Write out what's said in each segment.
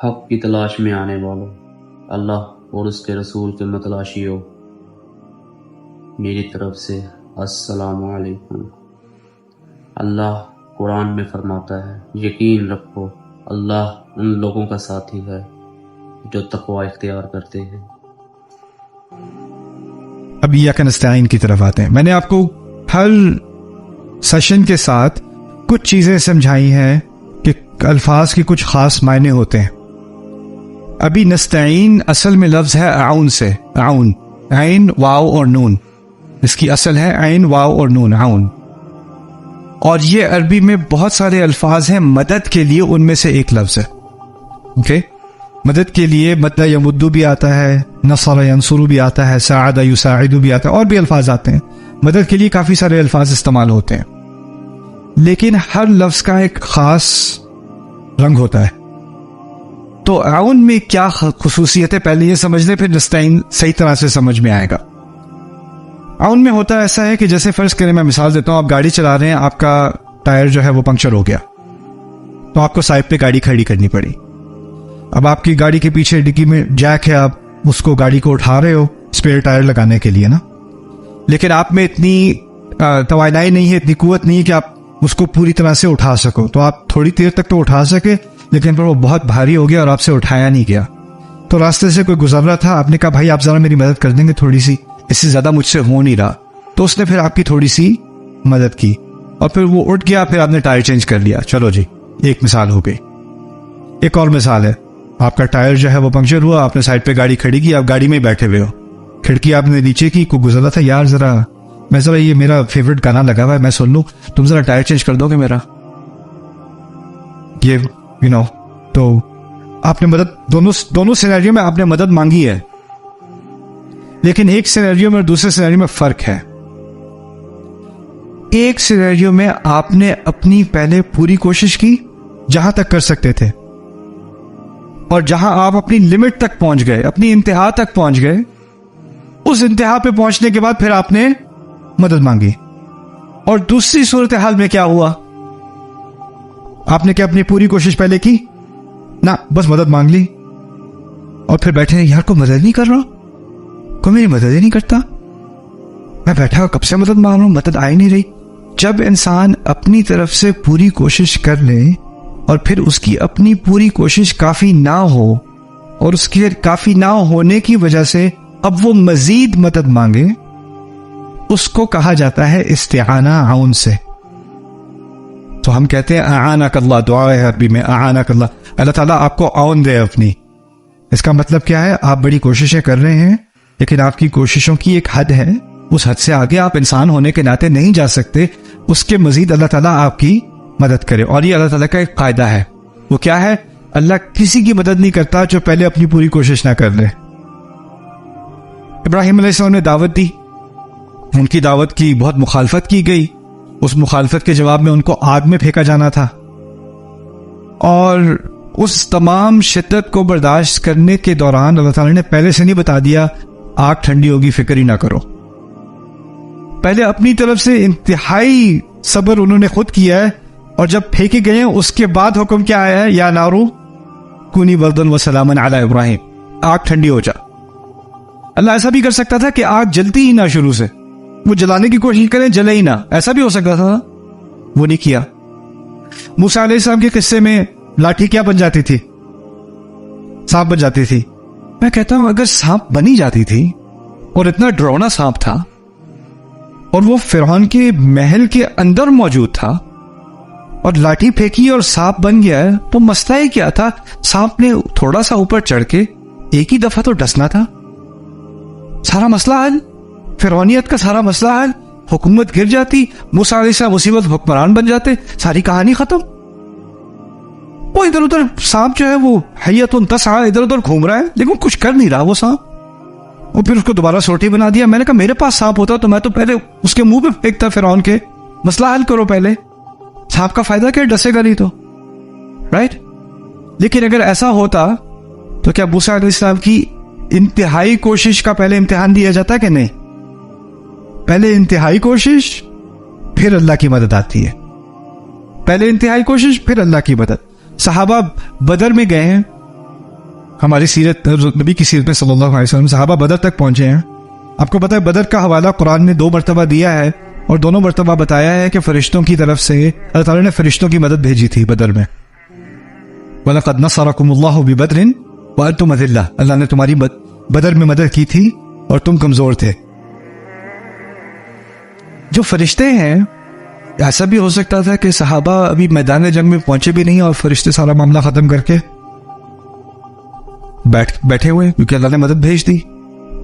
حق کی تلاش میں آنے والوں، اللہ اور اس کے رسول کے متلاشیوں، میری طرف سے السلام علیکم۔ اللہ قرآن میں فرماتا ہے، یقین رکھو اللہ ان لوگوں کا ساتھی ہے جو تقوی اختیار کرتے ہیں۔ اب ایاک نستعین کی طرف آتے ہیں۔ میں نے آپ کو ہر سیشن کے ساتھ کچھ چیزیں سمجھائی ہیں کہ الفاظ کے کچھ خاص معنی ہوتے ہیں۔ ابھی نستعین اصل میں لفظ ہے اعون سے، اعون، عین واو اور نون، اس کی اصل ہے عین واو اور نون، اعون۔ اور یہ عربی میں بہت سارے الفاظ ہیں مدد کے لیے، ان میں سے ایک لفظ ہے۔ اوکے، مدد کے لیے مد یمدو بھی آتا ہے، نصر ینصر بھی آتا ہے، ساعد یساعد بھی آتا ہے، اور بھی الفاظ آتے ہیں۔ مدد کے لیے کافی سارے الفاظ استعمال ہوتے ہیں، لیکن ہر لفظ کا ایک خاص رنگ ہوتا ہے۔ تو اعون میں کیا خصوصیت ہے پہلے یہ سمجھ لیں، پھر نستعین صحیح طرح سے سمجھ میں آئے گا۔ اعون میں ہوتا ایسا ہے کہ جیسے فرض کریں، میں مثال دیتا ہوں، آپ گاڑی چلا رہے ہیں، آپ کا ٹائر جو ہے وہ پنکچر ہو گیا، تو آپ کو سائڈ پہ گاڑی کھڑی کرنی پڑی۔ اب آپ کی گاڑی کے پیچھے ڈگی میں جیک ہے، آپ اس کو گاڑی کو اٹھا رہے ہو اسپیئر ٹائر لگانے کے لیے نا، لیکن آپ میں اتنی توانائی نہیں ہے، اتنی قوت نہیں ہے کہ آپ اس کو پوری طرح سے اٹھا سکو۔ تو آپ تھوڑی دیر تک تو اٹھا سکے، لیکن پھر وہ بہت بھاری ہو گیا اور آپ سے اٹھایا نہیں گیا۔ تو راستے سے کوئی گزر رہا تھا، آپ نے کہا بھائی آپ ذرا میری مدد کر دیں گے تھوڑی سی، اس سے زیادہ مجھ سے ہو نہیں رہا۔ تو اس نے پھر آپ کی تھوڑی سی مدد کی اور پھر وہ اٹھ گیا، پھر آپ نے ٹائر چینج کر لیا۔ چلو جی، ایک مثال ہو گئی۔ ایک اور مثال ہے، آپ کا ٹائر جو ہے وہ پنکچر ہوا، آپ نے سائڈ پہ گاڑی کھڑی کی، آپ گاڑی میں بیٹھے ہوئے ہو، کھڑکی آپ نے نیچے کی، کوئی گزر رہا تھا، یار ذرا یہ میرا فیوریٹ گانا لگا ہوا ہے، میں سن لوں، تم ذرا ٹائر چینج کر دو گے میرا، یہ تو آپ نے مدد، دونوں سینیریو میں آپ نے مدد مانگی ہے، لیکن ایک سینیریو میں اور دوسرے سینیریو میں فرق ہے۔ ایک سینیریو میں آپ نے اپنی پہلے پوری کوشش کی جہاں تک کر سکتے تھے، اور جہاں آپ اپنی لمٹ تک پہنچ گئے، اپنی انتہا تک پہنچ گئے، اس انتہا پہ پہنچنے کے بعد پھر آپ نے مدد مانگی۔ اور دوسری صورتحال میں کیا ہوا؟ آپ نے کیا اپنی پوری کوشش پہلے کی؟ نہ، بس مدد مانگ لی اور پھر بیٹھے، یار کوئی مدد نہیں کر رہا، کوئی میری مدد ہی نہیں کرتا، میں بیٹھا کب سے مدد مانگ رہا ہوں، مدد آئی نہیں رہی۔ جب انسان اپنی طرف سے پوری کوشش کر لے اور پھر اس کی اپنی پوری کوشش کافی نہ ہو، اور اس کے کافی نہ ہونے کی وجہ سے اب وہ مزید مدد مانگے، اس کو کہا جاتا ہے استعانہ اعون سے۔ تو ہم کہتے ہیں اعانک اللہ، دعا ہے عربی میں اعانک اللہ، اللہ تعالیٰ آپ کو اعون دے اپنی۔ اس کا مطلب کیا ہے؟ آپ بڑی کوششیں کر رہے ہیں، لیکن آپ کی کوششوں کی ایک حد ہے، اس حد سے آگے آپ انسان ہونے کے ناطے نہیں جا سکتے، اس کے مزید اللہ تعالیٰ آپ کی مدد کرے۔ اور یہ اللہ تعالیٰ کا ایک قاعدہ ہے، وہ کیا ہے؟ اللہ کسی کی مدد نہیں کرتا جو پہلے اپنی پوری کوشش نہ کر لے۔ ابراہیم علیہ السلام نے دعوت دی، ان کی دعوت کی بہت مخالفت کی گئی، اس مخالفت کے جواب میں ان کو آگ میں پھینکا جانا تھا، اور اس تمام شدت کو برداشت کرنے کے دوران اللہ تعالیٰ نے پہلے سے نہیں بتا دیا آگ ٹھنڈی ہوگی، فکر ہی نہ کرو۔ پہلے اپنی طرف سے انتہائی صبر انہوں نے خود کیا ہے، اور جب پھینکے گئے اس کے بعد حکم کیا آیا ہے؟ یا نارو کونی بردن و سلامن علی ابراہیم، آگ ٹھنڈی ہو جا۔ اللہ ایسا بھی کر سکتا تھا کہ آگ جلتی ہی نہ، شروع سے وہ جلانے کی کوشش کریں، جلے ہی نہ، ایسا بھی ہو سکتا تھا، وہ نہیں کیا۔ موسیٰ علیہ السلام کے قصے میں لاٹھی کیا بن جاتی تھی؟ سانپ بن جاتی تھی۔ میں کہتا ہوں اگر سانپ بنی جاتی تھی، اور اتنا ڈراؤنا سانپ تھا، اور وہ فرعون کے محل کے اندر موجود تھا، اور لاٹھی پھینکی اور سانپ بن گیا ہے، تو مسئلہ ہی کیا تھا؟ سانپ نے تھوڑا سا اوپر چڑھ کے ایک ہی دفعہ تو ڈسنا تھا، سارا مسئلہ حل، فرعونیت کا سارا مسئلہ حل، حکومت گر جاتی، موسیٰ علیہ السلام مصیبت حکمران بن جاتے، ساری کہانی ختم۔ وہ ادھر ادھر سانپ جو ہے وہ حیۃ تسعیٰ ادھر ادھر گھوم رہا ہے، لیکن کچھ کر نہیں رہا وہ سانپ۔ اور پھر اس کو دوبارہ سوٹی بنا دیا۔ میں نے کہا میرے پاس سانپ ہوتا تو میں تو پہلے اس کے منہ پہ پھینکتا فرعون کے، مسئلہ حل کرو پہلے، سانپ کا فائدہ کیا، ڈسے گا نہیں تو، رائٹ؟ لیکن اگر ایسا ہوتا تو کیا موسیٰ علیہ السلام کی انتہائی کوشش کا پہلے امتحان دیا جاتا کہ نہیں؟ پہلے انتہائی کوشش پھر اللہ کی مدد آتی ہے، پہلے انتہائی کوشش پھر اللہ کی مدد۔ صحابہ بدر میں گئے ہیں، ہماری سیرت نبی کی سیرت میں صلی اللہ علیہ وسلم صحابہ بدر تک پہنچے ہیں. آپ کو پتہ ہے بدر کا حوالہ قرآن نے 2 مرتبہ دیا ہے اور دونوں مرتبہ بتایا ہے کہ فرشتوں کی طرف سے اللہ تعالیٰ نے فرشتوں کی مدد بھیجی تھی بدر میں. وَلَقَدْ نَصَرَكُمُ اللَّهُ بِبَدْرٍ وَأَنْتُمْ أَذِلَّةٌ. اللہ نے تمہاری بدر میں مدد کی تھی اور تم کمزور تھے. جو فرشتے ہیں ایسا بھی ہو سکتا تھا کہ صحابہ ابھی میدان جنگ میں پہنچے بھی نہیں اور فرشتے سارا معاملہ ختم کر کے بیٹھے ہوئے کیونکہ اللہ نے مدد بھیج دی.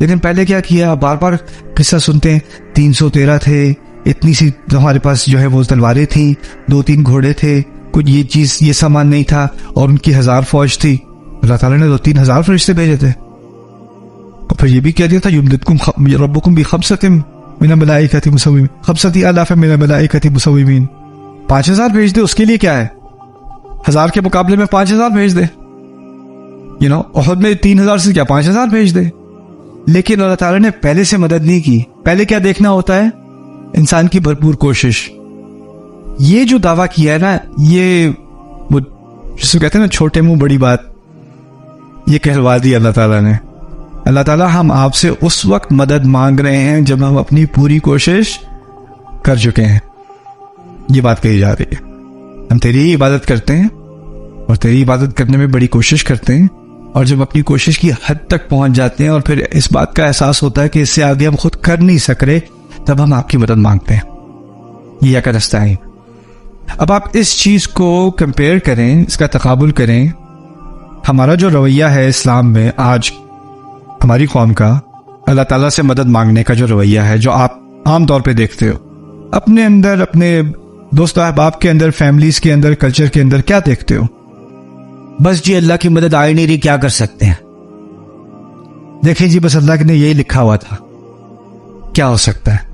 لیکن پہلے کیا کیا؟ بار بار قصہ سنتے ہیں. 313 تھے, اتنی سی ہمارے پاس جو ہے وہ تلواریں تھیں, 2-3 گھوڑے تھے, کچھ یہ سامان نہیں تھا, اور ان کی 1000 فوج تھی. اللہ تعالیٰ نے 2-3 ہزار فرشتے بھیجے تھے. اور پھر یہ بھی کہہ دیا تھا یمددکم ربکم بخمسۃ من الملائکۃ مسومین 5,000 من الملائکۃ مسومین. 5000 بھیج دے, اس کے لیے کیا ہے؟ 1000 کے مقابلے میں 5000 بھیج دے. احد میں 3000 سے کیا 5000 بھیج دے. لیکن اللہ تعالیٰ نے پہلے سے مدد نہیں کی. پہلے کیا دیکھنا ہوتا ہے؟ انسان کی بھرپور کوشش. یہ جو دعویٰ کیا ہے نا, یہ وہ جس کو کہتے ہیں نا چھوٹے منہ بڑی بات, یہ کہلوا دی اللہ تعالیٰ نے. اللہ تعالیٰ ہم آپ سے اس وقت مدد مانگ رہے ہیں جب ہم اپنی پوری کوشش کر چکے ہیں. یہ بات کہی جا رہی ہے. ہم تیری ہی عبادت کرتے ہیں اور تیری عبادت کرنے میں بڑی کوشش کرتے ہیں, اور جب اپنی کوشش کی حد تک پہنچ جاتے ہیں اور پھر اس بات کا احساس ہوتا ہے کہ اس سے آگے ہم خود کر نہیں سک رہے, تب ہم آپ کی مدد مانگتے ہیں. یہ کیا رستہ ہے. اب آپ اس چیز کو کمپیئر کریں, اس کا تقابل کریں. ہمارا جو رویہ ہے اسلام میں آج ہماری قوم کا, اللہ تعالیٰ سے مدد مانگنے کا جو رویہ ہے, جو آپ عام طور پہ دیکھتے ہو اپنے اندر, اپنے دوست احباب کے اندر, فیملیز کے اندر, کلچر کے اندر, کیا دیکھتے ہو؟ بس جی اللہ کی مدد آئی نہیں رہی, کیا کر سکتے ہیں. دیکھیں جی, بس اللہ نے یہی لکھا ہوا تھا, کیا ہو سکتا ہے؟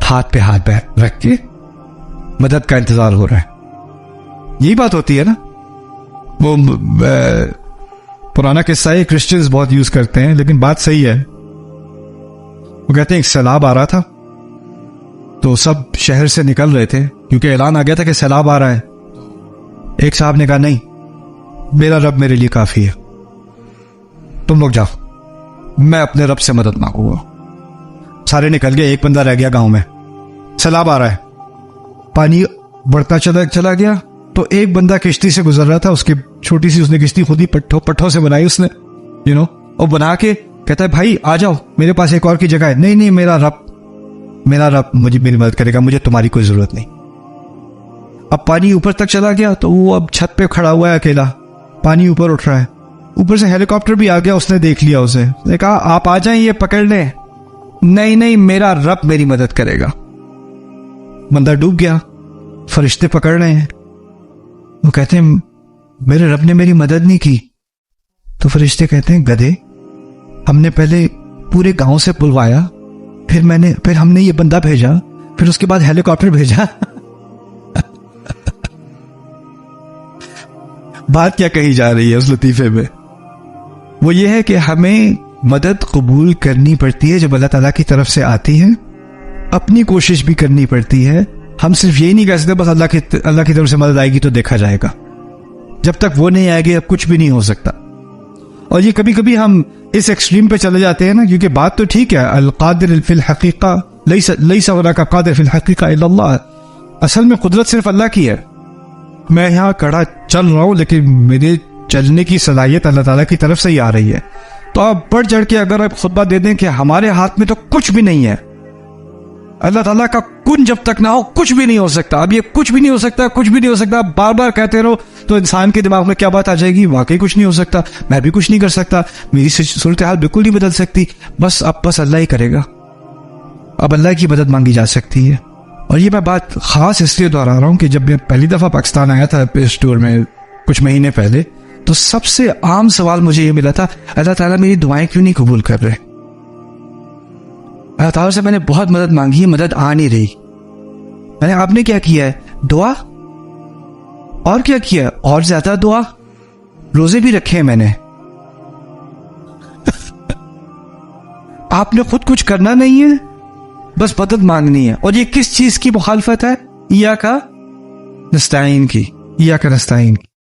ہاتھ پہ ہاتھ رکھ کے مدد کا انتظار ہو رہا ہے. یہی بات ہوتی ہے نا. وہ پرانا قصہ ہے, کرسچنز بہت یوز کرتے ہیں, لیکن بات صحیح ہے. وہ کہتے ہیں ایک سیلاب آ رہا تھا, تو سب شہر سے نکل رہے تھے کیونکہ اعلان آ گیا تھا کہ سیلاب آ رہا ہے. ایک صاحب نے کہا نہیں, میرا رب میرے لیے کافی ہے, تم لوگ جاؤ, میں اپنے رب سے مدد مانگوں گا. سارے نکل گئے, ایک بندہ رہ گیا گاؤں میں. سیلاب آ رہا ہے, پانی بڑھتا چلا گیا, تو ایک بندہ کشتی سے گزر رہا تھا, اس کی چھوٹی سی اس نے کشتی خود ہی پٹھوں سے بنائی اس نے, اور بنا کے کہتا ہے بھائی آ جاؤ, میرے پاس ایک اور کی جگہ ہے. نہیں, میرا رب مجھے میری مدد کرے گا, مجھے تمہاری کوئی ضرورت نہیں. اب پانی اوپر تک چلا گیا, تو وہ اب چھت پہ کھڑا ہوا ہے اکیلا, پانی اوپر اٹھ رہا ہے. اوپر سے ہیلی کاپٹر بھی آ گیا, اس نے دیکھ لیا اسے, نے کہا آپ آ جائیں یہ پکڑ لیں. نہیں, میرا رب میری مدد کرے گا. بندہ ڈوب گیا, فرشتے پکڑ رہے ہیں. وہ کہتے ہیں میرے رب نے میری مدد نہیں کی. تو فرشتے کہتے ہیں گدھے, ہم نے پہلے پورے گاؤں سے بلوایا, پھر ہم نے یہ بندہ بھیجا, پھر اس کے بعد ہیلی کاپٹر بھیجا. بات کیا کہی جا رہی ہے اس لطیفے میں؟ وہ یہ ہے کہ ہمیں مدد قبول کرنی پڑتی ہے جب اللہ تعالیٰ کی طرف سے آتی ہے, اپنی کوشش بھی کرنی پڑتی ہے. ہم صرف یہی نہیں کہہ سکتے بس اللہ کی طرف سے مدد آئے گی تو دیکھا جائے گا. جب تک وہ نہیں آئے گی اب کچھ بھی نہیں ہو سکتا. اور یہ کبھی کبھی ہم اس ایکسٹریم پہ چلے جاتے ہیں نا, کیونکہ بات تو ٹھیک ہے, القادر فی الحقیقہ لیس هناک قادر فی الحقیقہ الا اللہ. اصل میں قدرت صرف اللہ کی ہے. میں یہاں کڑا چل رہا ہوں, لیکن میرے چلنے کی صلاحیت اللہ تعالیٰ کی طرف سے ہی آ رہی ہے. تو آپ بڑھ چڑھ کے اگر آپ خطبہ دے دیں کہ ہمارے ہاتھ میں تو کچھ بھی نہیں ہے, اللہ تعالیٰ کا کن جب تک نہ ہو کچھ بھی نہیں ہو سکتا. اب یہ کچھ بھی نہیں ہو سکتا, کچھ بھی نہیں ہو سکتا, بار بار کہتے رہو تو انسان کے دماغ میں کیا بات آ جائے گی, واقعی کچھ نہیں ہو سکتا, میں بھی کچھ نہیں کر سکتا, میری صورتحال بالکل نہیں بدل سکتی, بس اللہ ہی کرے گا. اب اللہ کی مدد مانگی جا سکتی ہے. اور یہ میں بات خاص اس لیے دوہرا رہا ہوں کہ جب میں پہلی دفعہ پاکستان آیا تھا اس ٹور میں کچھ مہینے پہلے, تو سب سے عام سوال مجھے یہ ملا تھا, اللہ تعالیٰ میری دعائیں کیوں نہیں قبول کر رہے؟ اللہ تعالیٰ سے میں نے بہت مدد مانگی ہے, مدد آ نہیں رہی. میں نے آپ نے کیا کیا ہے؟ دعا. اور کیا کیا؟ اور زیادہ دعا, روزے بھی رکھے ہیں میں نے. آپ نے خود کچھ کرنا نہیں ہے, بس مدد مانگنی ہے. اور یہ کس چیز کی مخالفت ہے؟ ایاک نستعین کی.